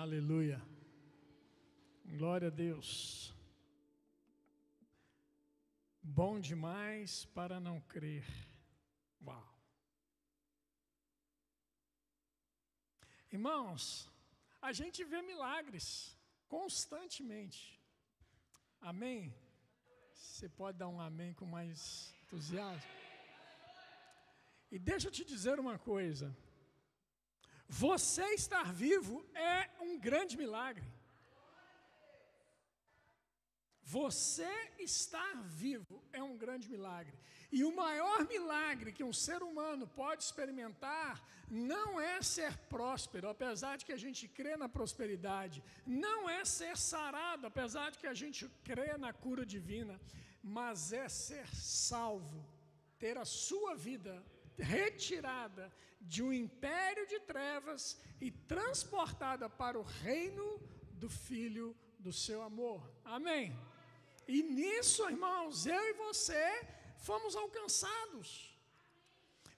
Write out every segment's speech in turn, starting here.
Aleluia. Glória a Deus. Bom demais para não crer. Uau. Irmãos, a gente vê milagres constantemente. Amém? Você pode dar um amém com mais entusiasmo? E deixa eu te dizer uma coisa. Você estar vivo é um grande milagre. Você estar vivo é um grande milagre. E o maior milagre que um ser humano pode experimentar não é ser próspero, apesar de que a gente crê na prosperidade. Não é ser sarado, apesar de que a gente crê na cura divina. Mas é ser salvo, ter a sua vida retirada de um império de trevas e transportada para o reino do Filho do seu amor. Amém? E nisso, irmãos, eu e você fomos alcançados.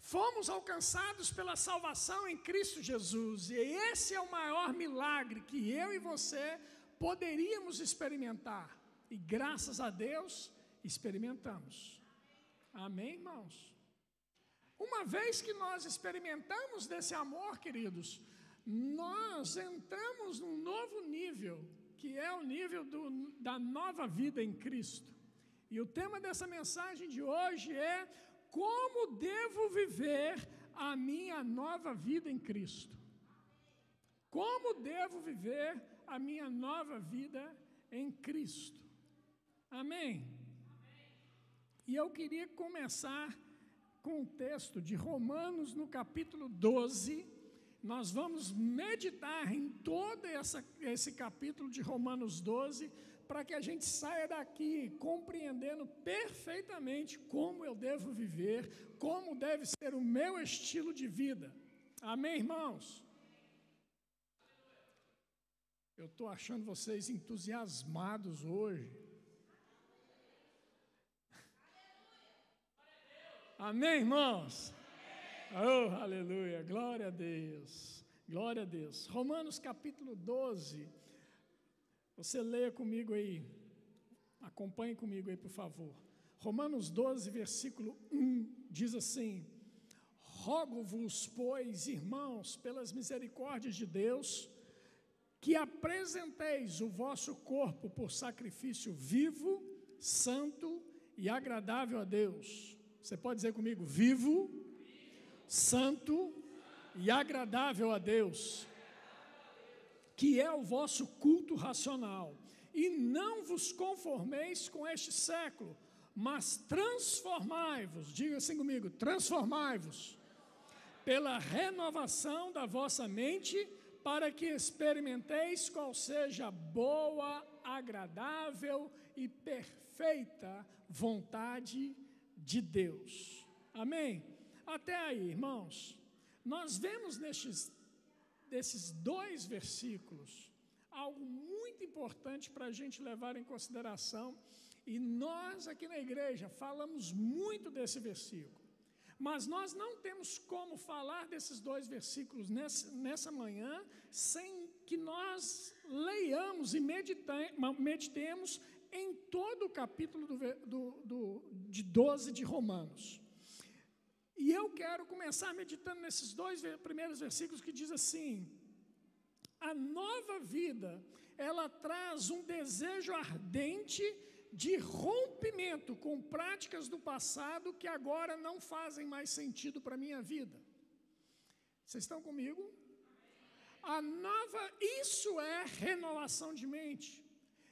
Fomos alcançados pela salvação em Cristo Jesus. E esse é o maior milagre que eu e você poderíamos experimentar. E graças a Deus, experimentamos. Amém, irmãos? Uma vez que nós experimentamos desse amor, queridos, nós entramos num novo nível, que é o nível da nova vida em Cristo. E o tema dessa mensagem de hoje é: como devo viver a minha nova vida em Cristo? Como devo viver a minha nova vida em Cristo? Amém? E eu queria começar com o texto de Romanos, no capítulo 12, nós vamos meditar em todo esse capítulo de Romanos 12, para que a gente saia daqui compreendendo perfeitamente como eu devo viver, como deve ser o meu estilo de vida. Amém, irmãos? Eu estou achando vocês entusiasmados hoje. Amém, irmãos? Oh, aleluia, glória a Deus, glória a Deus. Romanos capítulo 12, você leia comigo aí, acompanhe comigo aí, por favor. Romanos 12, versículo 1, diz assim: rogo-vos, pois, irmãos, pelas misericórdias de Deus, que apresenteis o vosso corpo por sacrifício vivo, santo e agradável a Deus. Você pode dizer comigo: vivo, santo e agradável a Deus, que é o vosso culto racional. E não vos conformeis com este século, mas transformai-vos, diga assim comigo, transformai-vos, pela renovação da vossa mente, para que experimenteis qual seja a boa, agradável e perfeita vontade de Deus. Amém? Até aí, irmãos, nós vemos desses dois versículos algo muito importante para a gente levar em consideração, e nós aqui na igreja falamos muito desse versículo, mas nós não temos como falar desses dois versículos nessa manhã sem que nós leiamos e meditemos em todo o capítulo de 12 de Romanos. E eu quero começar meditando nesses dois primeiros versículos que diz assim: a nova vida, ela traz um desejo ardente de rompimento com práticas do passado que agora não fazem mais sentido para a minha vida. Vocês estão comigo? Isso é renovação de mente.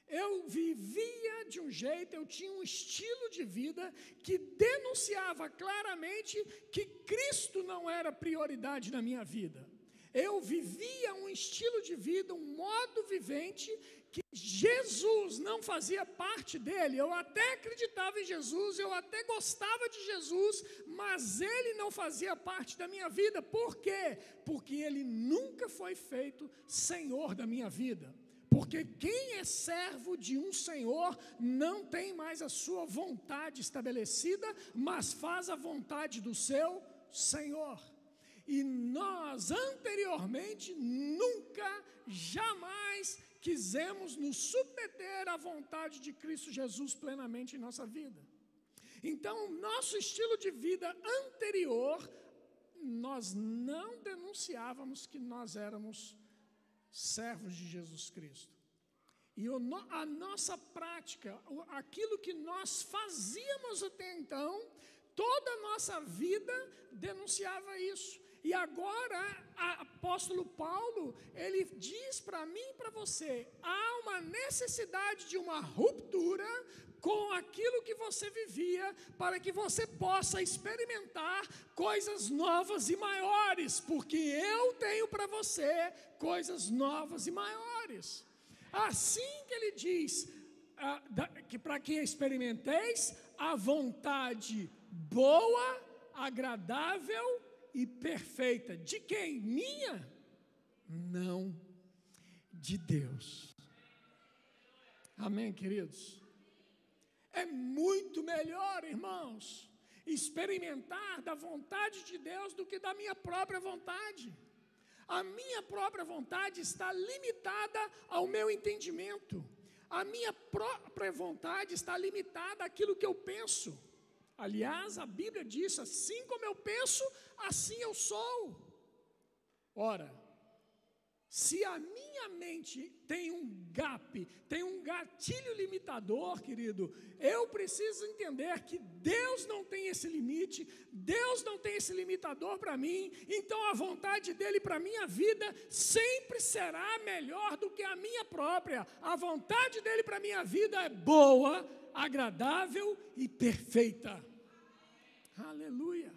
Eu vivia de um jeito, eu tinha um estilo de vida que denunciava claramente que Cristo não era prioridade na minha vida. Eu vivia um estilo de vida, um modo vivente, que Jesus não fazia parte dele. Eu até acreditava em Jesus, eu até gostava de Jesus, mas ele não fazia parte da minha vida. Por quê? Porque ele nunca foi feito Senhor da minha vida. Porque quem é servo de um Senhor não tem mais a sua vontade estabelecida, mas faz a vontade do seu Senhor. E nós, anteriormente, nunca, jamais quisemos nos submeter à vontade de Cristo Jesus plenamente em nossa vida. Então, nosso estilo de vida anterior, nós não denunciávamos que nós éramos servos de Jesus Cristo. E a nossa prática, aquilo que nós fazíamos até então, toda a nossa vida denunciava isso. E agora, o apóstolo Paulo, ele diz para mim e para você, há uma necessidade de uma ruptura com aquilo que você vivia, para que você possa experimentar coisas novas e maiores, porque eu tenho para você coisas novas e maiores. Assim que ele diz, que para que experimenteis a vontade boa, agradável e perfeita. De quem? Minha? Não, de Deus. Amém, queridos? É muito melhor, irmãos, experimentar da vontade de Deus do que da minha própria vontade. A minha própria vontade está limitada ao meu entendimento. A minha própria vontade está limitada àquilo que eu penso. Aliás, a Bíblia diz, assim como eu penso, assim eu sou. Ora, se a minha mente tem um gap, tem um gatilho limitador, querido, eu preciso entender que Deus não tem esse limite, Deus não tem esse limitador para mim, então a vontade dEle para a minha vida sempre será melhor do que a minha própria. A vontade dEle para a minha vida é boa, agradável e perfeita. Aleluia.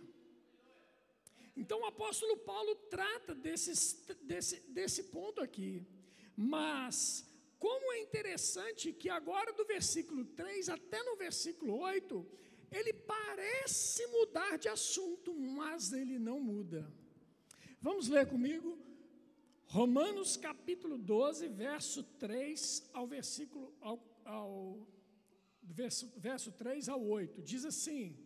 Então o apóstolo Paulo trata desse ponto aqui, mas como é interessante que agora do versículo 3 até no versículo 8, ele parece mudar de assunto, mas ele não muda. Vamos ler comigo, Romanos capítulo 12, verso 3 ao versículo, verso 3 ao 8, diz assim,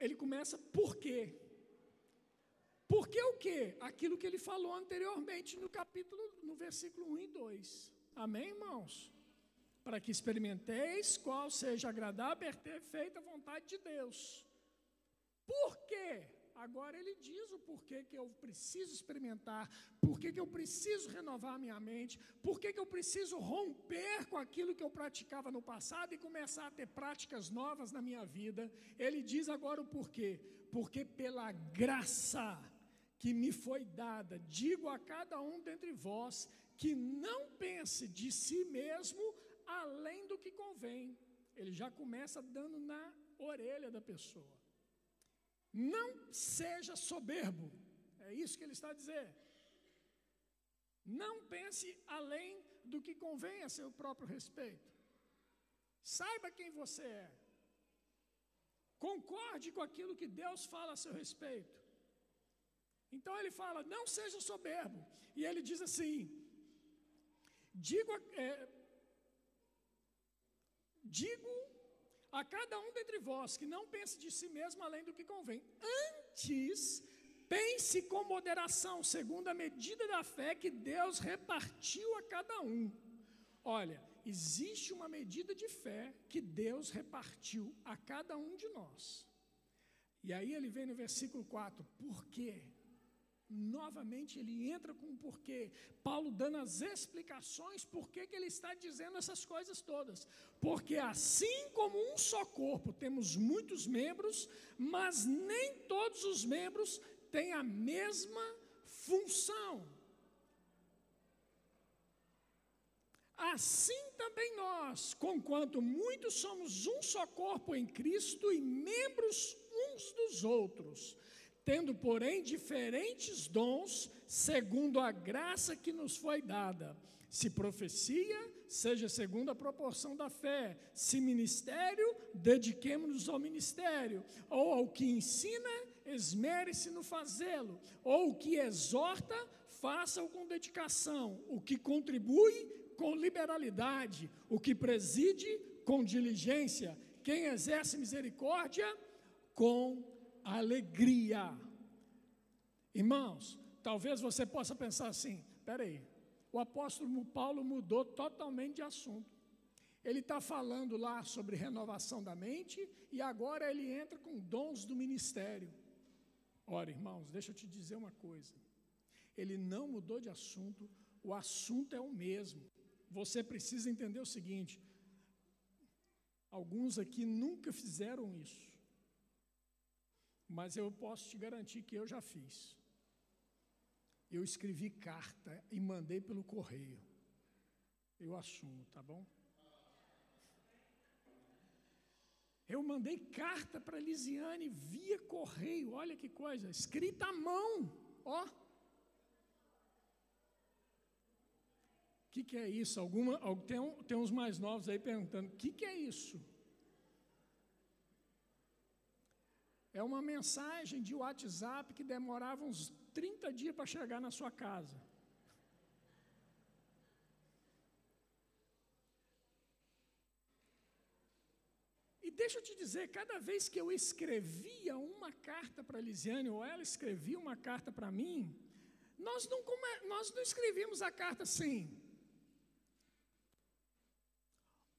ele começa, por quê? Porque o quê? Aquilo que ele falou anteriormente no versículo 1 e 2. Amém, irmãos? Para que experimenteis qual seja agradável e perfeita vontade de Deus. Por quê? Agora ele diz o porquê que eu preciso experimentar, porquê que eu preciso renovar a minha mente, porquê que eu preciso romper com aquilo que eu praticava no passado e começar a ter práticas novas na minha vida. Ele diz agora o porquê. Porque pela graça que me foi dada, digo a cada um dentre vós, que não pense de si mesmo além do que convém. Ele já começa dando na orelha da pessoa. Não seja soberbo, é isso que ele está a dizer. Não pense além do que convém a seu próprio respeito. Saiba quem você é. Concorde com aquilo que Deus fala a seu respeito. Então ele fala, não seja soberbo. E ele diz assim, digo a cada um dentre vós que não pense de si mesmo além do que convém. Antes, pense com moderação, segundo a medida da fé que Deus repartiu a cada um. Olha, existe uma medida de fé que Deus repartiu a cada um de nós. E aí ele vem no versículo 4, por quê? Novamente ele entra com um porquê, Paulo dando as explicações por que ele está dizendo essas coisas todas, porque assim como um só corpo temos muitos membros, mas nem todos os membros têm a mesma função. Assim também nós, conquanto muitos somos um só corpo em Cristo e membros uns dos outros, tendo, porém, diferentes dons, segundo a graça que nos foi dada. Se profecia, seja segundo a proporção da fé. Se ministério, dediquemo-nos ao ministério. Ou ao que ensina, esmere-se no fazê-lo. Ou o que exorta, faça-o com dedicação. O que contribui, com liberalidade. O que preside, com diligência. Quem exerce misericórdia, com alegria. Irmãos, talvez você possa pensar assim, espera aí, o apóstolo Paulo mudou totalmente de assunto. Ele está falando lá sobre renovação da mente e agora ele entra com dons do ministério. Ora, irmãos, deixa eu te dizer uma coisa. Ele não mudou de assunto, o assunto é o mesmo. Você precisa entender o seguinte, alguns aqui nunca fizeram isso, mas eu posso te garantir que eu já fiz. Eu escrevi carta e mandei pelo correio. Eu assumo, tá bom? Eu mandei carta para Lisiane via correio, olha que coisa, escrita à mão, ó. O que é isso? Tem uns mais novos aí perguntando, o que é isso? É uma mensagem de WhatsApp que demorava uns 30 dias para chegar na sua casa. E deixa eu te dizer, cada vez que eu escrevia uma carta para a Lisiane, ou ela escrevia uma carta para mim, nós não escrevíamos a carta assim.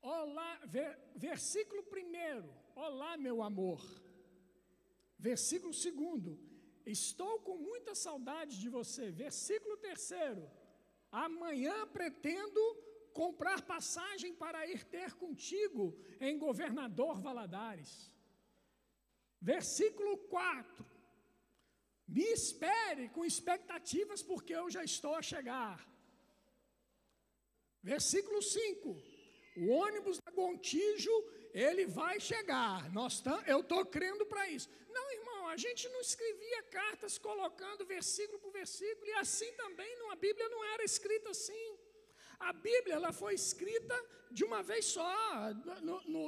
Olá, versículo 1, olá meu amor. Versículo 2, estou com muita saudade de você. Versículo 3, amanhã pretendo comprar passagem para ir ter contigo em Governador Valadares. Versículo 4, me espere com expectativas porque eu já estou a chegar. Versículo 5, o ônibus da Gontijo, ele vai chegar, eu estou crendo para isso. Não, irmão, a gente não escrevia cartas colocando versículo por versículo, e assim também a Bíblia não era escrita assim. A Bíblia ela foi escrita de uma vez só,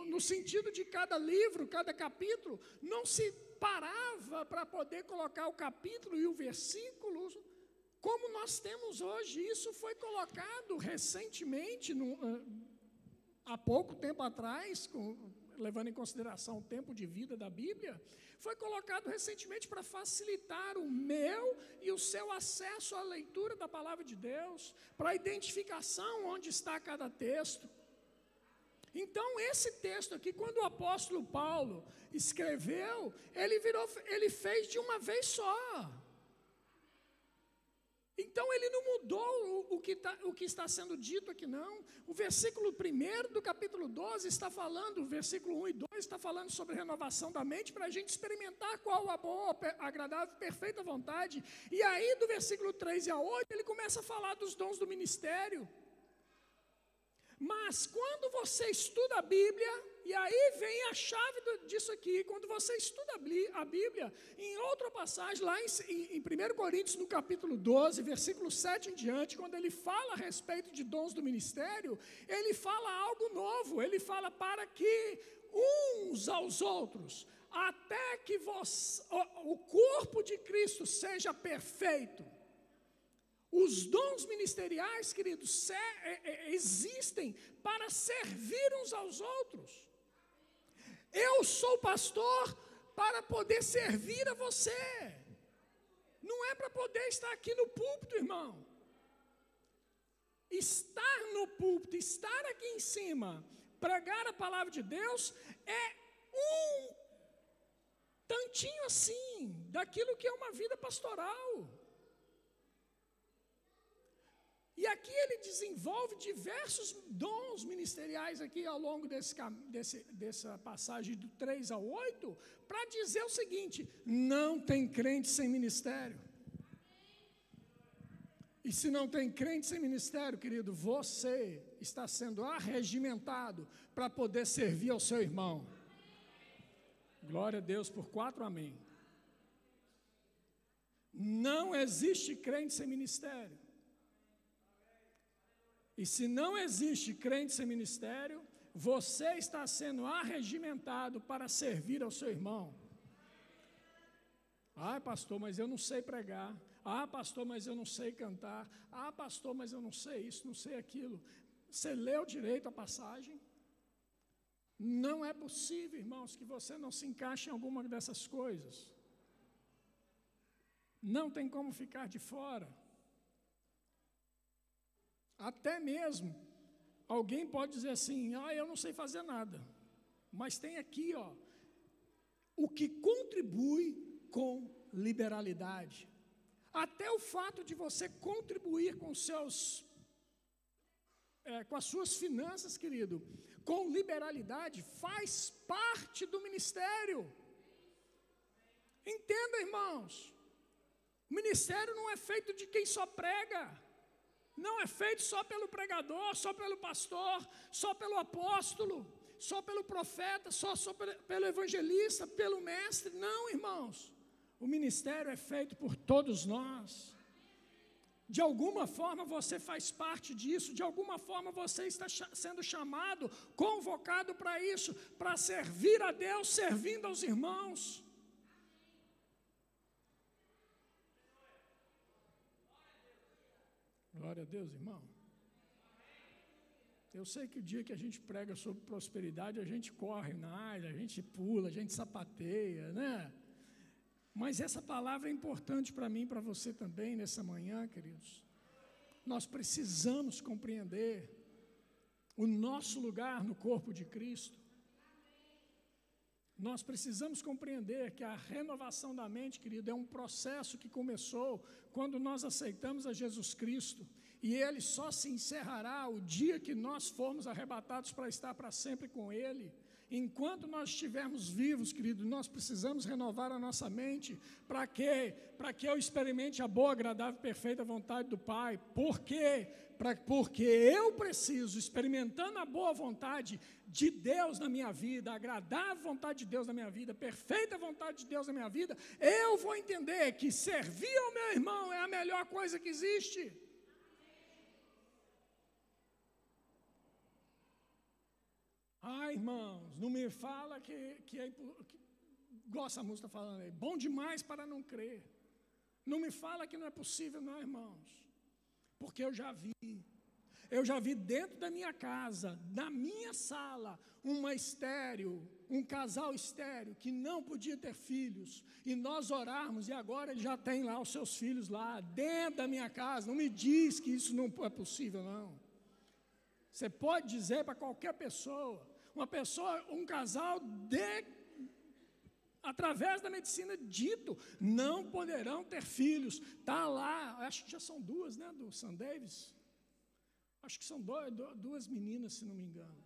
no sentido de cada livro, cada capítulo, não se parava para poder colocar o capítulo e o versículo, como nós temos hoje. Isso foi colocado recentemente, há pouco tempo atrás, levando em consideração o tempo de vida da Bíblia, foi colocado recentemente para facilitar o meu e o seu acesso à leitura da Palavra de Deus, para a identificação onde está cada texto. Então, esse texto aqui, quando o apóstolo Paulo escreveu, ele fez de uma vez só. Então, ele não mudou o que está sendo dito aqui, não. O versículo 1 do capítulo 12 está falando, o versículo 1 e 2 está falando sobre renovação da mente, para a gente experimentar qual a boa, agradável, perfeita vontade. E aí, do versículo 3 a 8, ele começa a falar dos dons do ministério. Mas, quando você estuda a Bíblia, e aí vem a chave disso aqui, quando você estuda a Bíblia, em outra passagem, lá em 1 Coríntios, no capítulo 12, versículo 7 em diante, quando ele fala a respeito de dons do ministério, ele fala algo novo, ele fala para que uns aos outros, até que o corpo de Cristo seja perfeito. Os dons ministeriais, queridos, existem para servir uns aos outros. Eu sou pastor para poder servir a você. Não é para poder estar aqui no púlpito, irmão. Estar no púlpito, estar aqui em cima, pregar a palavra de Deus, é um tantinho assim, daquilo que é uma vida pastoral. E aqui ele desenvolve diversos dons ministeriais aqui ao longo dessa passagem do 3 ao 8, para dizer o seguinte: não tem crente sem ministério. E se não tem crente sem ministério, querido, você está sendo arregimentado para poder servir ao seu irmão. Glória a Deus por 4 amém. Não existe crente sem ministério. E se não existe crente sem ministério, você está sendo arregimentado para servir ao seu irmão. Ah, pastor, mas eu não sei pregar. Ah, pastor, mas eu não sei cantar. Ah, pastor, mas eu não sei isso, não sei aquilo. Você leu direito a passagem? Não é possível, irmãos, que você não se encaixe em alguma dessas coisas. não tem como ficar de fora. Até mesmo, alguém pode dizer assim, eu não sei fazer nada. Mas tem aqui, o que contribui com liberalidade. Até o fato de você contribuir com com as suas finanças, querido, com liberalidade, faz parte do ministério. Entenda, irmãos, o ministério não é feito de quem só prega, não é feito só pelo pregador, só pelo pastor, só pelo apóstolo, só pelo profeta, só pelo evangelista, pelo mestre. Não, irmãos, o ministério é feito por todos nós. De alguma forma você faz parte disso, de alguma forma você está sendo chamado, convocado para isso, para servir a Deus, servindo aos irmãos. Glória a Deus, irmão. Eu sei que o dia que a gente prega sobre prosperidade, a gente corre na área, a gente pula, a gente sapateia, né? Mas essa palavra é importante para mim e para você também nessa manhã, queridos. Nós precisamos compreender o nosso lugar no corpo de Cristo. Nós precisamos compreender que a renovação da mente, querido, é um processo que começou quando nós aceitamos a Jesus Cristo. E ele só se encerrará o dia que nós formos arrebatados para estar para sempre com ele. Enquanto nós estivermos vivos, querido, nós precisamos renovar a nossa mente. Para quê? Para que eu experimente a boa, agradável e perfeita vontade do Pai. Por quê? Porque eu preciso, experimentando a boa vontade de Deus na minha vida, a agradável vontade de Deus na minha vida, a perfeita vontade de Deus na minha vida, eu vou entender que servir ao meu irmão é a melhor coisa que existe. Irmãos, não me fala que igual essa música está falando aí, bom demais para não crer. Não me fala que não é possível, não, irmãos. Porque eu já vi dentro da minha casa, na minha sala, um casal estéril, que não podia ter filhos, e nós orarmos, e agora ele já tem lá os seus filhos lá, dentro da minha casa. Não me diz que isso não é possível, não. Você pode dizer para qualquer pessoa, um casal através da medicina dito, não poderão ter filhos. Está lá, acho que já são duas, né, do Sam Davis. Acho que são duas meninas, se não me engano.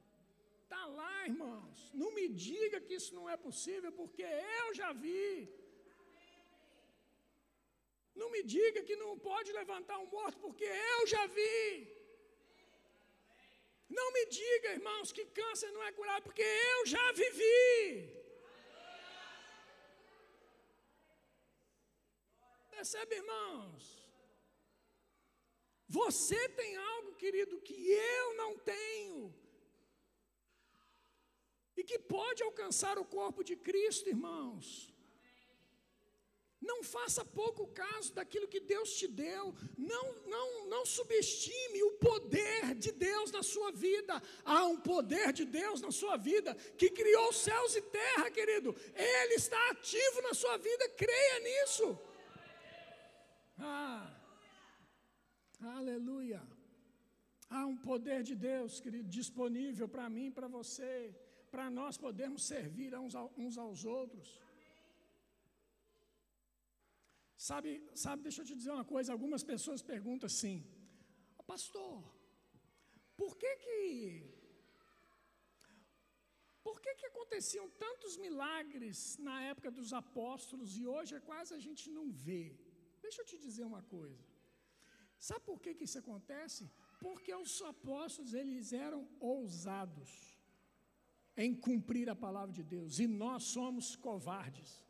Está lá, irmãos. Não me diga que isso não é possível, porque eu já vi. Não me diga que não pode levantar um morto, porque eu já vi. Não me diga, irmãos, que câncer não é curado, porque eu já vivi. Percebe, irmãos? Você tem algo, querido, que eu não tenho. E que pode alcançar o corpo de Cristo, irmãos. Não faça pouco caso daquilo que Deus te deu. Não subestime o poder de Deus na sua vida. Há um poder de Deus na sua vida que criou céus e terra, querido. Ele está ativo na sua vida. Creia nisso. Aleluia. Há um poder de Deus, querido, disponível para mim e para você, para nós podermos servir uns aos outros. Sabe, deixa eu te dizer uma coisa, algumas pessoas perguntam assim, pastor, por que aconteciam tantos milagres na época dos apóstolos e hoje quase a gente não vê? Deixa eu te dizer uma coisa, sabe por que isso acontece? Porque os apóstolos, eles eram ousados em cumprir a palavra de Deus e nós somos covardes.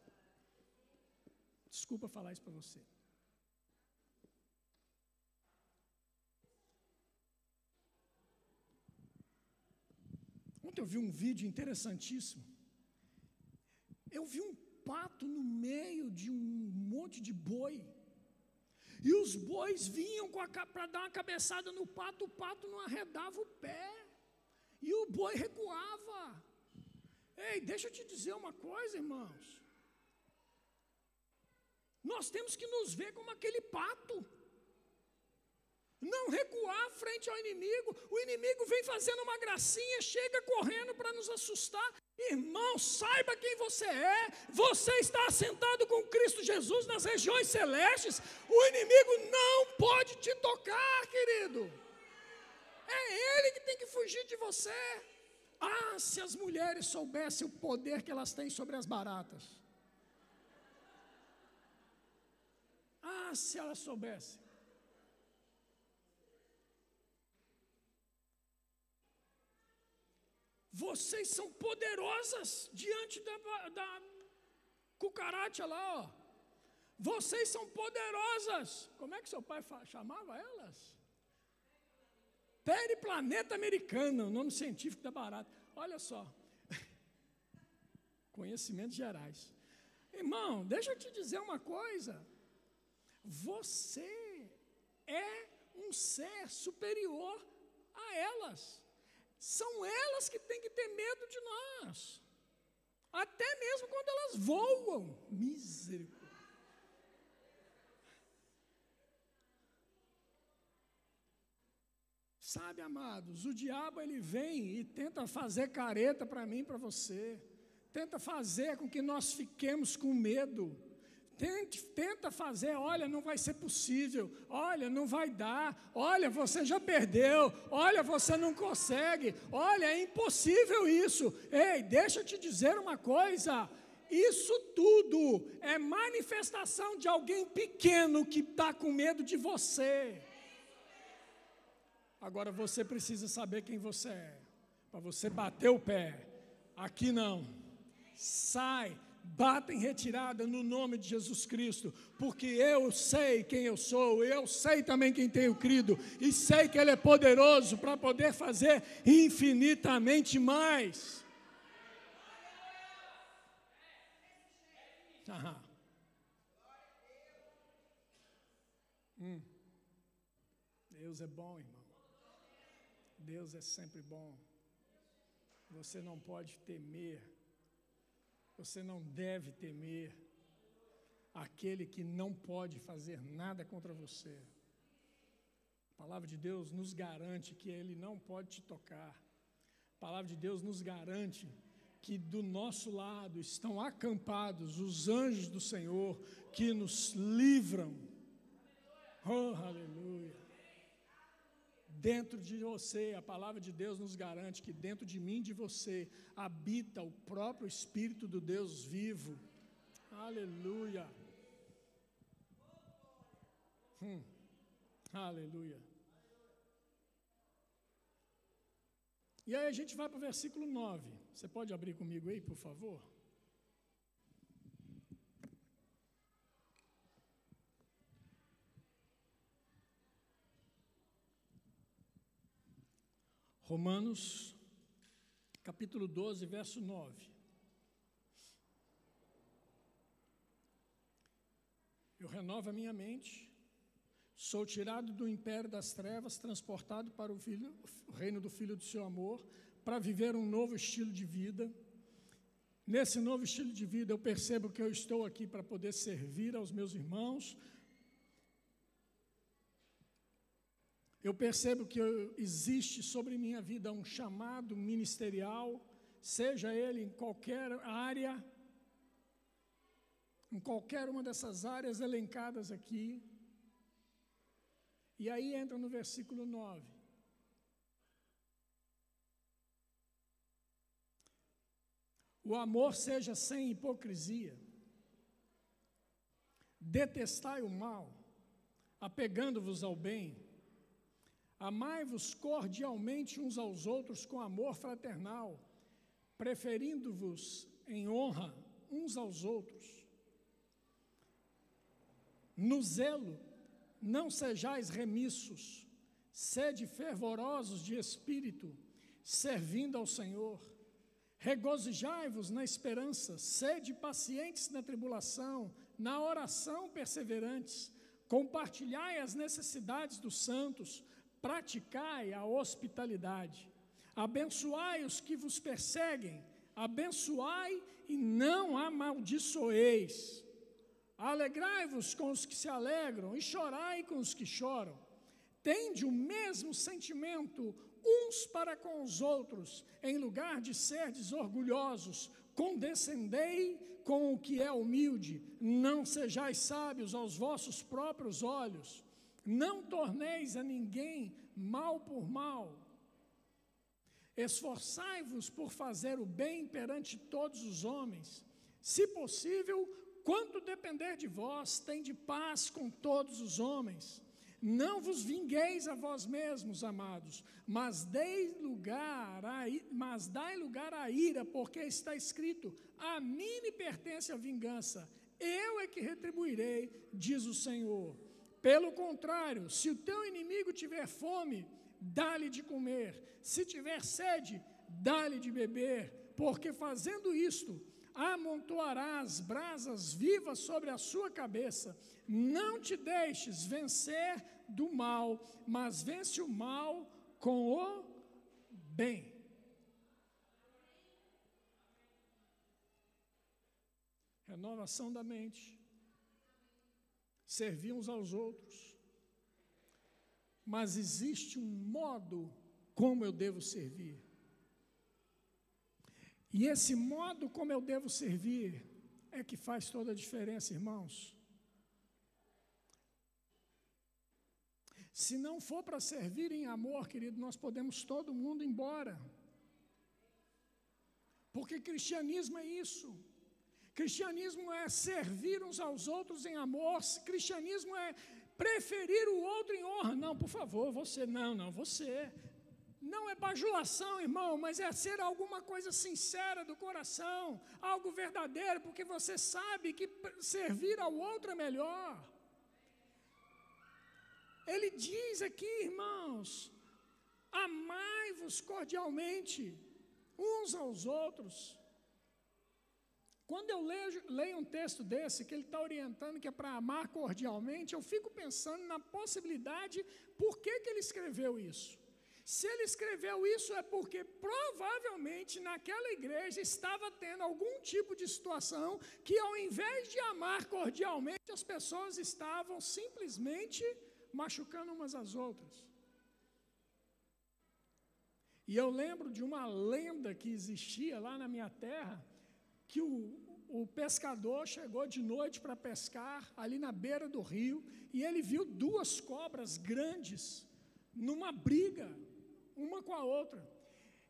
Desculpa falar isso para você. Ontem eu vi um vídeo interessantíssimo. Eu vi um pato no meio de um monte de boi. E os bois vinham para dar uma cabeçada no pato, o pato não arredava o pé. E o boi recuava. Ei, deixa eu te dizer uma coisa, irmãos. Nós temos que nos ver como aquele pato. Não recuar frente ao inimigo. O inimigo vem fazendo uma gracinha, chega correndo para nos assustar. Irmão, saiba quem você é. Você está assentado com Cristo Jesus nas regiões celestes. O inimigo não pode te tocar, querido. É ele que tem que fugir de você. Ah, se as mulheres soubessem o poder que elas têm sobre as baratas. Ah, se elas soubessem. Vocês são poderosas diante da cucaracha lá, ó. Vocês são poderosas. Como é que seu pai chamava elas? Periplaneta americana, o nome científico da barata. Olha só. Conhecimentos gerais. Irmão, deixa eu te dizer uma coisa. Você é um ser superior a elas. São elas que têm que ter medo de nós. Até mesmo quando elas voam. Misericórdia. Sabe, amados, o diabo ele vem e tenta fazer careta para mim e para você. Tenta fazer com que nós fiquemos com medo. Tenta fazer, olha, não vai ser possível, olha, não vai dar, olha, você já perdeu, olha, você não consegue, olha, é impossível isso. Ei, deixa eu te dizer uma coisa, isso tudo é manifestação de alguém pequeno que está com medo de você. Agora você precisa saber quem você é, para você bater o pé. Aqui não, sai. Bata em retirada no nome de Jesus Cristo, porque eu sei quem eu sou, eu sei também quem tenho crido, e sei que Ele é poderoso para poder fazer infinitamente mais. Deus é bom, irmão. Deus é sempre bom. Você não pode temer. Você não deve temer aquele que não pode fazer nada contra você. A palavra de Deus nos garante que Ele não pode te tocar. A palavra de Deus nos garante que do nosso lado estão acampados os anjos do Senhor que nos livram. Oh, aleluia! Dentro de você, a palavra de Deus nos garante que dentro de mim e de você habita o próprio Espírito do Deus vivo. Aleluia. Aleluia. E aí a gente vai para o versículo 9. Você pode abrir comigo aí, por favor? Romanos, capítulo 12, verso 9. Eu renovo a minha mente, sou tirado do império das trevas, transportado para o reino do Filho do seu amor, para viver um novo estilo de vida. Nesse novo estilo de vida, eu percebo que eu estou aqui para poder servir aos meus irmãos. Eu percebo que existe sobre minha vida um chamado ministerial, seja ele em qualquer área, em qualquer uma dessas áreas elencadas aqui. E aí entra no versículo 9. O amor seja sem hipocrisia. Detestai o mal, apegando-vos ao bem. Amai-vos cordialmente uns aos outros com amor fraternal, preferindo-vos em honra uns aos outros. No zelo, não sejais remissos, sede fervorosos de espírito, servindo ao Senhor. Regozijai-vos na esperança, sede pacientes na tribulação, na oração perseverantes. Compartilhai as necessidades dos santos, praticai a hospitalidade. Abençoai os que vos perseguem, abençoai e não amaldiçoeis. Alegrai-vos com os que se alegram e chorai com os que choram. Tende o mesmo sentimento uns para com os outros, em lugar de serdes orgulhosos, condescendei com o que é humilde, não sejais sábios aos vossos próprios olhos, não torneis a ninguém mal por mal. Esforçai-vos por fazer o bem perante todos os homens. Se possível, quanto depender de vós, tende paz com todos os homens. Não vos vingueis a vós mesmos, amados, mas dai lugar à ira, porque está escrito: a mim me pertence a vingança, eu é que retribuirei, diz o Senhor. Pelo contrário, se o teu inimigo tiver fome, dá-lhe de comer, se tiver sede, dá-lhe de beber, porque fazendo isto, amontoarás brasas vivas sobre a sua cabeça. Não te deixes vencer do mal, mas vence o mal com o bem. Renovação da mente. Servir uns aos outros. Mas existe um modo como eu devo servir. E esse modo como eu devo servir é que faz toda a diferença, irmãos. Se não for para servir em amor, querido, nós podemos todo mundo ir embora. Porque cristianismo é isso. Cristianismo é servir uns aos outros em amor. Cristianismo é preferir o outro em honra. Não, por favor, você. Não, você. Não é bajulação, irmão, mas é ser alguma coisa sincera do coração, algo verdadeiro, porque você sabe que servir ao outro é melhor. Ele diz aqui, irmãos, amai-vos cordialmente uns aos outros. Quando eu leio um texto desse, que ele está orientando que é para amar cordialmente, eu fico pensando na possibilidade, por que ele escreveu isso? Se ele escreveu isso é porque provavelmente naquela igreja estava tendo algum tipo de situação que ao invés de amar cordialmente, as pessoas estavam simplesmente machucando umas às outras. E eu lembro de uma lenda que existia lá na minha terra, que o pescador chegou de noite para pescar ali na beira do rio, e ele viu duas cobras grandes numa briga, uma com a outra.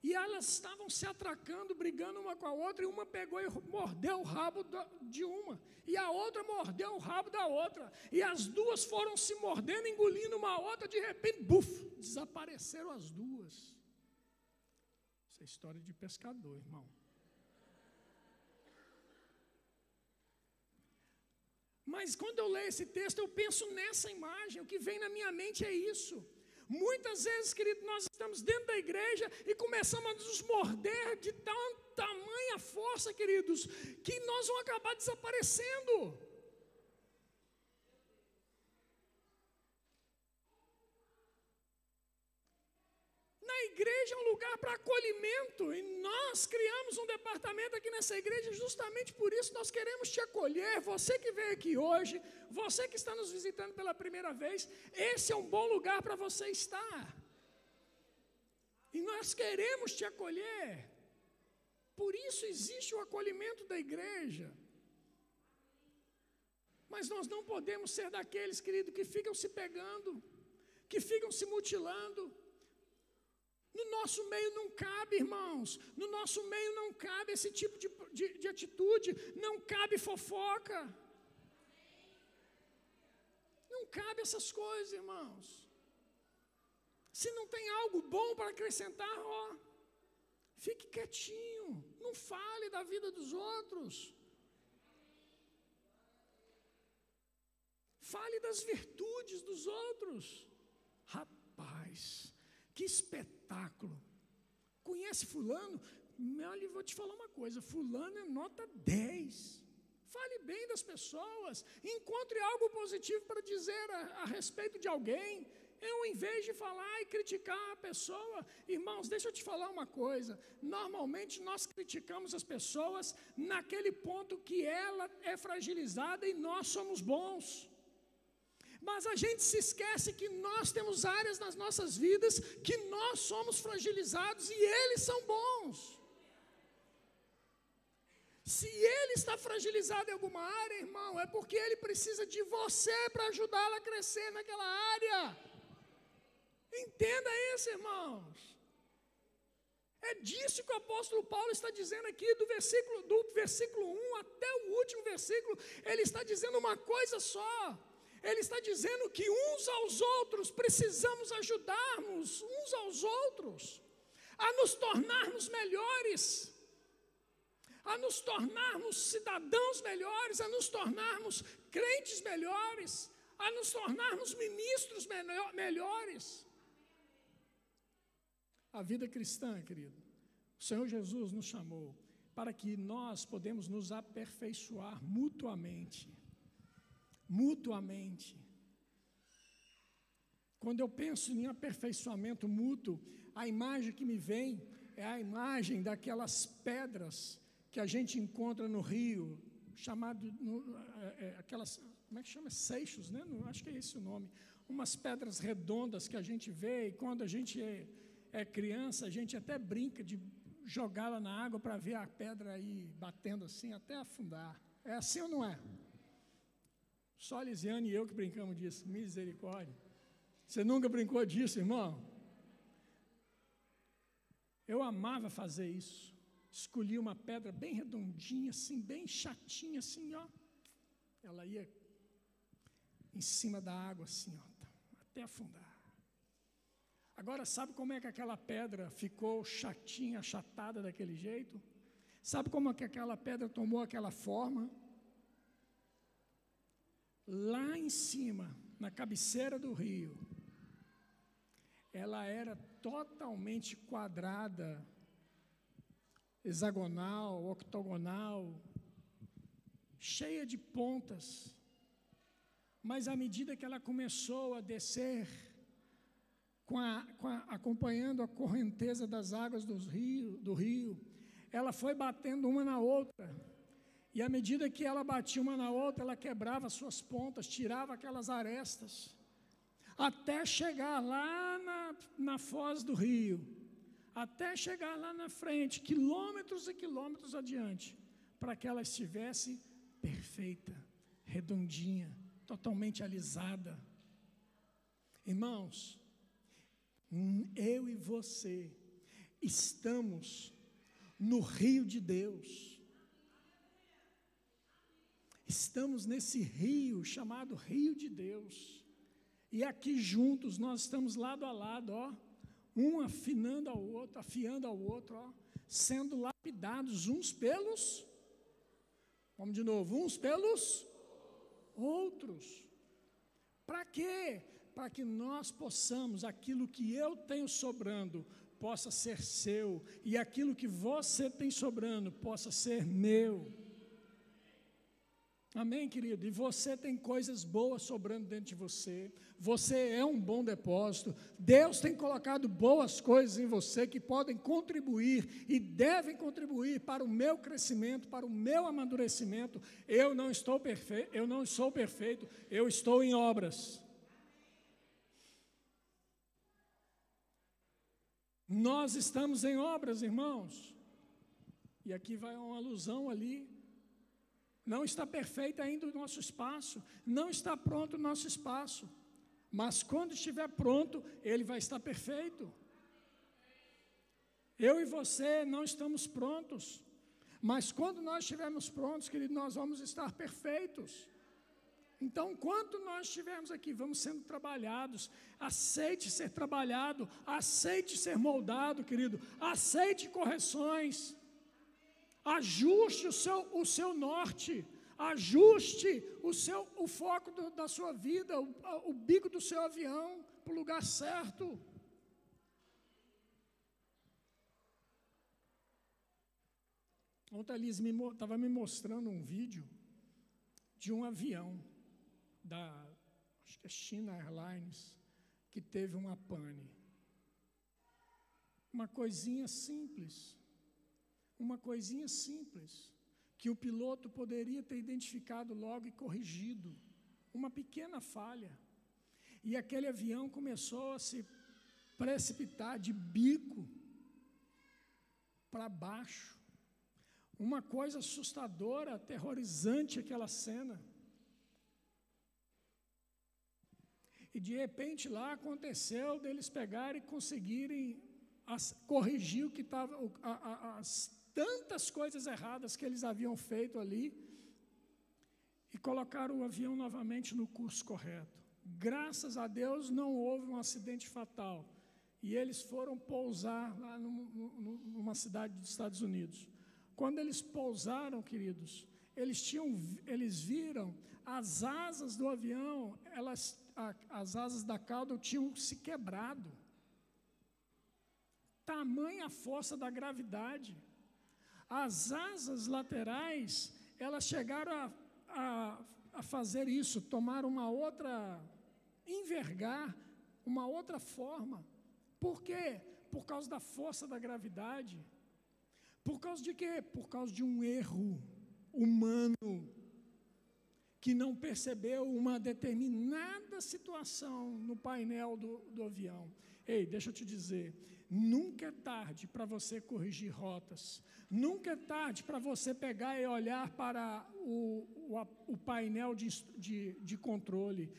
E elas estavam se atracando, brigando uma com a outra, e uma pegou e mordeu o rabo de uma, e a outra mordeu o rabo da outra, e as duas foram se mordendo, engolindo uma outra, de repente, buf, desapareceram as duas. Essa é história de pescador, irmão. Mas quando eu leio esse texto, eu penso nessa imagem, o que vem na minha mente é isso. Muitas vezes, querido, nós estamos dentro da igreja e começamos a nos morder de tamanha força, queridos, que nós vamos acabar desaparecendo. Na igreja é um lugar para acolhimento, e nós criamos um departamento aqui nessa igreja justamente por isso. Nós queremos te acolher. Você que veio aqui hoje, você que está nos visitando pela primeira vez, esse é um bom lugar para você estar, e nós queremos te acolher. Por isso existe o acolhimento da igreja. Mas nós não podemos ser daqueles, querido, que ficam se pegando, que ficam se mutilando. No nosso meio não cabe, irmãos, no nosso meio não cabe esse tipo de atitude, não cabe fofoca, não cabe essas coisas, irmãos. Se não tem algo bom para acrescentar, fique quietinho, não fale da vida dos outros, fale das virtudes dos outros. Rapaz, que espetáculo! Conhece fulano? Olha, vou te falar uma coisa, fulano é nota 10. Fale bem das pessoas, encontre algo positivo para dizer a respeito de alguém. Eu, em vez de falar e criticar a pessoa, irmãos, deixa eu te falar uma coisa. Normalmente nós criticamos as pessoas naquele ponto que ela é fragilizada e nós somos bons. Mas a gente se esquece que nós temos áreas nas nossas vidas que nós somos fragilizados e eles são bons. Se ele está fragilizado em alguma área, irmão, é porque ele precisa de você para ajudá-lo a crescer naquela área. Entenda isso, irmãos. É disso que o apóstolo Paulo está dizendo aqui, do versículo 1 até o último versículo. Ele está dizendo uma coisa só. Ele está dizendo que uns aos outros precisamos ajudarmos uns aos outros a nos tornarmos melhores, a nos tornarmos cidadãos melhores, a nos tornarmos crentes melhores, a nos tornarmos ministros melhores. A vida cristã, querido, o Senhor Jesus nos chamou para que nós podemos nos aperfeiçoar mutuamente. Mutuamente. Quando eu penso em aperfeiçoamento mútuo, a imagem que me vem é a imagem daquelas pedras que a gente encontra no rio, aquelas, como é que chama? Seixos, né? Acho que é esse o nome. Umas pedras redondas que a gente vê, e quando a gente é criança, a gente até brinca de jogá-la na água para ver a pedra aí batendo assim, até afundar. É assim ou não é? Só a Lisiane e eu que brincamos disso, misericórdia. Você nunca brincou disso, irmão? Eu amava fazer isso. Escolhi uma pedra bem redondinha, assim, bem chatinha, assim, ó. Ela ia em cima da água, assim, ó, até afundar. Agora, sabe como é que aquela pedra ficou chatinha, achatada daquele jeito? Sabe como é que aquela pedra tomou aquela forma? Lá em cima, na cabeceira do rio, ela era totalmente quadrada, hexagonal, octogonal, cheia de pontas. Mas à medida que ela começou a descer, acompanhando a correnteza das águas do rio, ela foi batendo uma na outra. E à medida que ela batia uma na outra, ela quebrava suas pontas, tirava aquelas arestas, até chegar lá na foz do rio, até chegar lá na frente, quilômetros e quilômetros adiante, para que ela estivesse perfeita, redondinha, totalmente alisada. Irmãos, eu e você estamos no rio de Deus. Estamos nesse rio chamado Rio de Deus. E aqui juntos nós estamos lado a lado, ó, um afinando ao outro, afiando ao outro, ó, sendo lapidados uns pelos, vamos de novo, uns pelos outros. Para quê? Para que nós possamos, aquilo que eu tenho sobrando, possa ser seu, e aquilo que você tem sobrando, possa ser meu. Amém, querido? E você tem coisas boas sobrando dentro de você. Você é um bom depósito. Deus tem colocado boas coisas em você que podem contribuir e devem contribuir para o meu crescimento, para o meu amadurecimento. Eu não sou perfeito, eu estou em obras. Nós estamos em obras, irmãos. E aqui vai uma alusão ali. Não está perfeito ainda o nosso espaço, não está pronto o nosso espaço, mas quando estiver pronto, ele vai estar perfeito. Eu e você não estamos prontos, mas quando nós estivermos prontos, querido, nós vamos estar perfeitos. Então, enquanto nós estivermos aqui, vamos sendo trabalhados, aceite ser trabalhado, aceite ser moldado, querido, aceite correções. Ajuste o seu norte, ajuste o foco da sua vida, o bico do seu avião para o lugar certo. Ontem a Liz estava me mostrando um vídeo de um avião, acho que é China Airlines, que teve uma pane. Uma coisinha simples, que o piloto poderia ter identificado logo e corrigido, uma pequena falha. E aquele avião começou a se precipitar de bico para baixo. Uma coisa assustadora, aterrorizante aquela cena. E de repente lá aconteceu deles pegarem e conseguirem corrigir o que estava, as tantas coisas erradas que eles haviam feito ali, e colocaram o avião novamente no curso correto. Graças a Deus não houve um acidente fatal. E eles foram pousar lá numa cidade dos Estados Unidos. Quando eles pousaram, queridos, eles viram as asas do avião, as asas da cauda tinham se quebrado. Tamanha força da gravidade. As asas laterais, elas chegaram a fazer isso, tomar envergar uma outra forma. Por quê? Por causa da força da gravidade. Por causa de quê? Por causa de um erro humano, que não percebeu uma determinada situação no painel do avião. Ei, deixa eu te dizer, nunca é tarde para você corrigir rotas, nunca é tarde para você pegar e olhar para o painel de controle.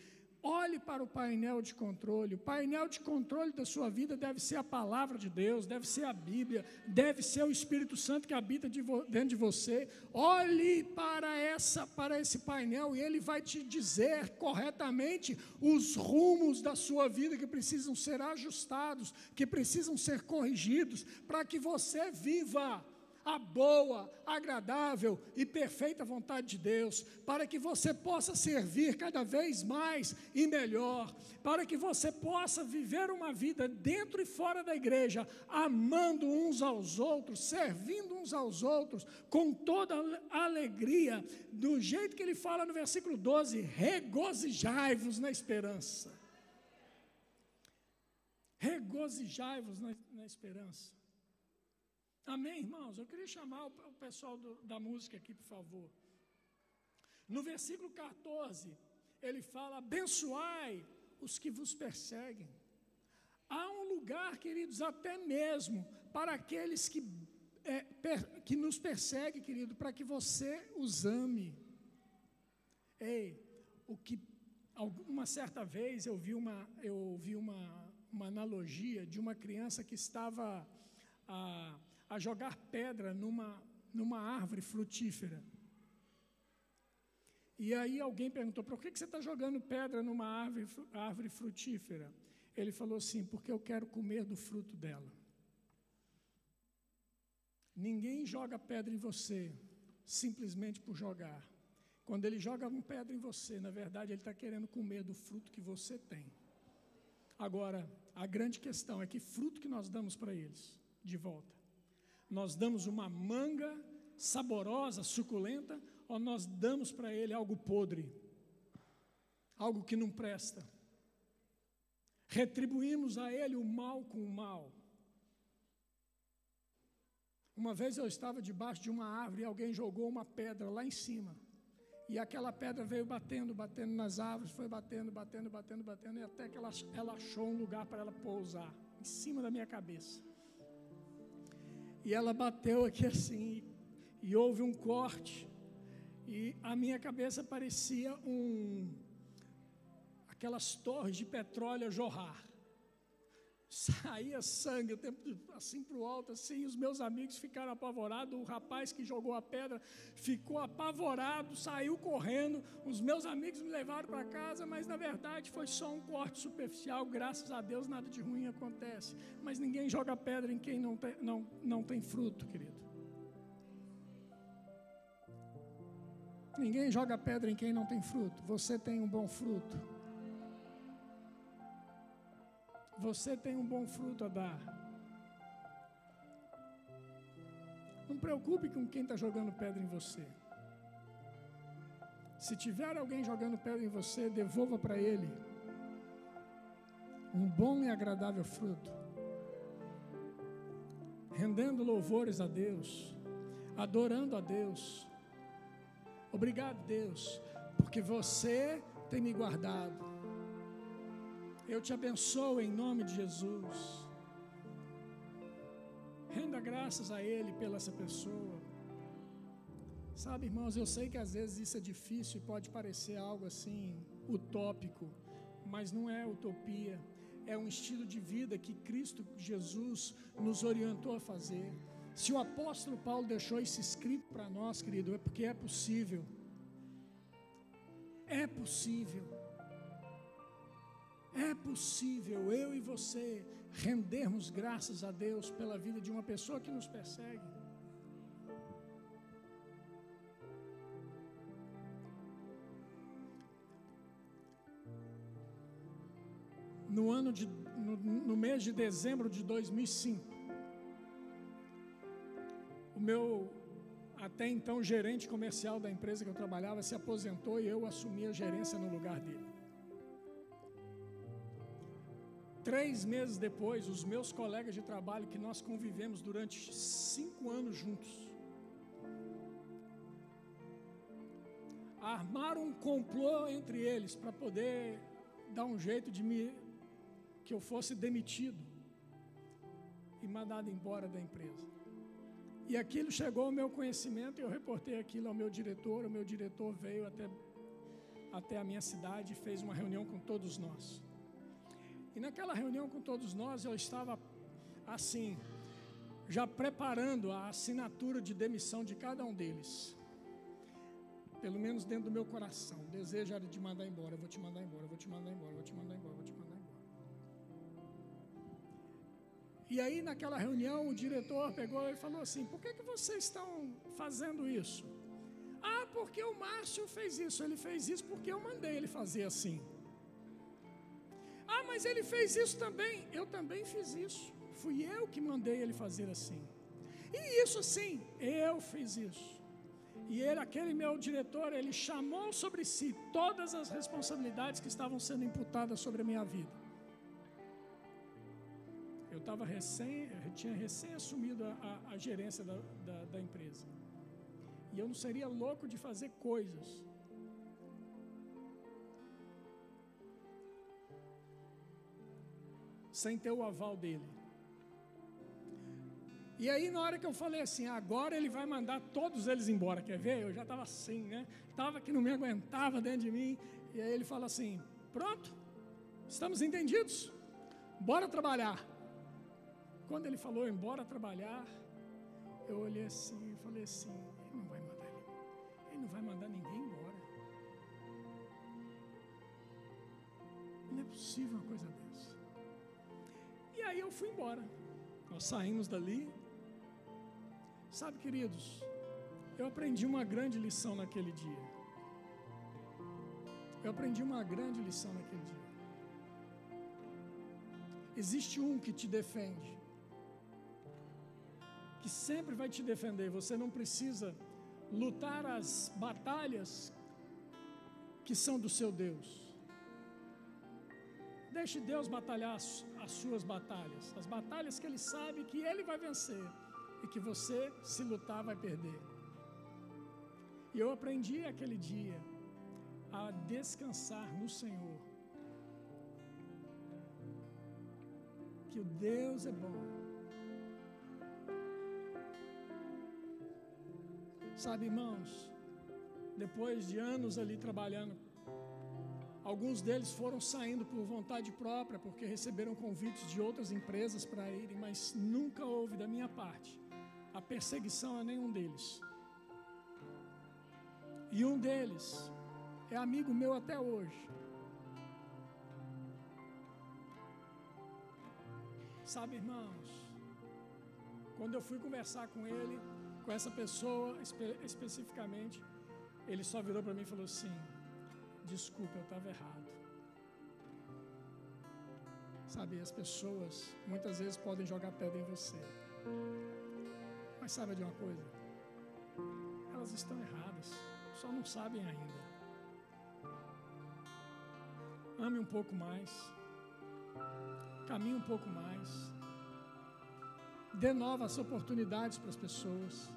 Olhe para o painel de controle. O painel de controle da sua vida deve ser a palavra de Deus, deve ser a Bíblia, deve ser o Espírito Santo que habita dentro de você. Olhe para esse painel e ele vai te dizer corretamente os rumos da sua vida que precisam ser ajustados, que precisam ser corrigidos, para que você viva a boa, agradável e perfeita vontade de Deus, para que você possa servir cada vez mais e melhor, para que você possa viver uma vida dentro e fora da igreja, amando uns aos outros, servindo uns aos outros, com toda a alegria, do jeito que ele fala no versículo 12, regozijai-vos na esperança. Regozijai-vos na esperança. Amém, irmãos? Eu queria chamar o pessoal da música aqui, por favor. No versículo 14, ele fala, abençoai os que vos perseguem. Há um lugar, queridos, até mesmo para aqueles que nos perseguem, querido, para que você os ame. Ei, uma certa vez eu vi uma analogia de uma criança que estava a jogar pedra numa árvore frutífera. E aí alguém perguntou, por que você está jogando pedra numa árvore frutífera? Ele falou assim, porque eu quero comer do fruto dela. Ninguém joga pedra em você simplesmente por jogar. Quando ele joga uma pedra em você, na verdade ele está querendo comer do fruto que você tem. Agora, a grande questão é que fruto que nós damos para eles de volta? Nós damos uma manga saborosa, suculenta, ou nós damos para ele algo podre, algo que não presta? Retribuímos a ele o mal com o mal. Uma vez eu estava debaixo de uma árvore e alguém jogou uma pedra lá em cima. E aquela pedra veio batendo nas árvores, foi batendo, e até que ela achou um lugar para ela pousar, em cima da minha cabeça. E ela bateu aqui assim, e houve um corte, e a minha cabeça parecia aquelas torres de petróleo a jorrar. Saía sangue, o tempo assim para o alto, assim, os meus amigos ficaram apavorados, o rapaz que jogou a pedra ficou apavorado, saiu correndo, os meus amigos me levaram para casa, mas na verdade foi só um corte superficial, graças a Deus nada de ruim acontece, mas ninguém joga pedra em quem não tem fruto, querido. Ninguém joga pedra em quem não tem fruto. Você tem um bom fruto. Você tem um bom fruto a dar. Não preocupe com quem está jogando pedra em você. Se tiver alguém jogando pedra em você, devolva para ele. um bom e agradável fruto, rendendo louvores a Deus, adorando a Deus. Obrigado, Deus, porque você tem me guardado. Eu te abençoo em nome de Jesus. Renda graças a Ele pela essa pessoa. Sabe, irmãos, eu sei que às vezes isso é difícil e pode parecer algo assim utópico, mas não é utopia. É um estilo de vida que Cristo Jesus nos orientou a fazer. Se o apóstolo Paulo deixou isso escrito para nós, querido, é porque é possível. É possível. É possível eu e você rendermos graças a Deus pela vida de uma pessoa que nos persegue. No mês de dezembro de 2005, o meu até então gerente comercial da empresa que eu trabalhava se aposentou e eu assumi a gerência no lugar dele. 3 meses depois, os meus colegas de trabalho, que nós convivemos durante 5 anos juntos, armaram um complô entre eles para poder dar um jeito de que eu fosse demitido e mandado embora da empresa. E aquilo chegou ao meu conhecimento e eu reportei aquilo ao meu diretor. O meu diretor veio até a minha cidade e fez uma reunião com todos nós. E naquela reunião com todos nós, eu estava assim, já preparando a assinatura de demissão de cada um deles. Pelo menos dentro do meu coração. O desejo era de mandar embora. Eu vou te mandar embora, eu vou te mandar embora, eu vou te mandar embora, eu vou te mandar embora. E aí naquela reunião o diretor pegou e falou assim: por que vocês estão fazendo isso? Ah, porque o Márcio fez isso. Ele fez isso porque eu mandei ele fazer assim. Ah, mas ele fez isso também. Eu também fiz isso. Fui eu que mandei ele fazer assim. E isso sim, eu fiz isso. E aquele meu diretor, ele chamou sobre si todas as responsabilidades que estavam sendo imputadas sobre a minha vida. Eu tinha recém assumido a gerência da empresa. E eu não seria louco de fazer coisas sem ter o aval dele. E aí na hora que eu falei assim, agora ele vai mandar todos eles embora, quer ver? Eu já estava assim, né? Estava que não me aguentava dentro de mim. E aí ele fala assim, pronto, estamos entendidos? Bora trabalhar. Quando ele falou embora trabalhar, eu olhei assim e falei assim, ele não vai mandar ninguém embora. Não é possível uma coisa dessa. E aí eu fui embora. Nós saímos dali. Sabe, queridos, eu aprendi uma grande lição naquele dia. Existe um que te defende, que sempre vai te defender. Você não precisa lutar as batalhas que são do seu Deus. Deixe Deus batalhar as suas batalhas, as batalhas que Ele sabe que Ele vai vencer e que você, se lutar, vai perder. E eu aprendi aquele dia a descansar no Senhor, que o Deus é bom. Sabe, irmãos, depois de anos ali trabalhando, alguns deles foram saindo por vontade própria, porque receberam convites de outras empresas para irem, mas nunca houve da minha parte a perseguição a nenhum deles. E um deles é amigo meu até hoje. Sabe, irmãos, quando eu fui conversar com ele, com essa pessoa especificamente, ele só virou para mim e falou assim, desculpa, eu estava errado. Sabe, as pessoas muitas vezes podem jogar pedra em você. Mas sabe de uma coisa? Elas estão erradas, só não sabem ainda. Ame um pouco mais. caminhe um pouco mais, dê novas oportunidades para as pessoas.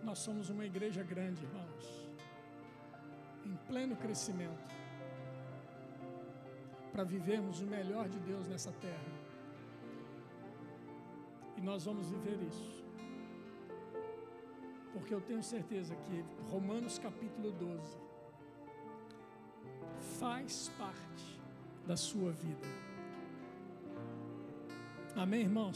Nós somos uma igreja grande, irmãos, em pleno crescimento, para vivermos o melhor de Deus nessa terra. E nós vamos viver isso, porque eu tenho certeza que Romanos capítulo 12 faz parte da sua vida. Amém, irmãos?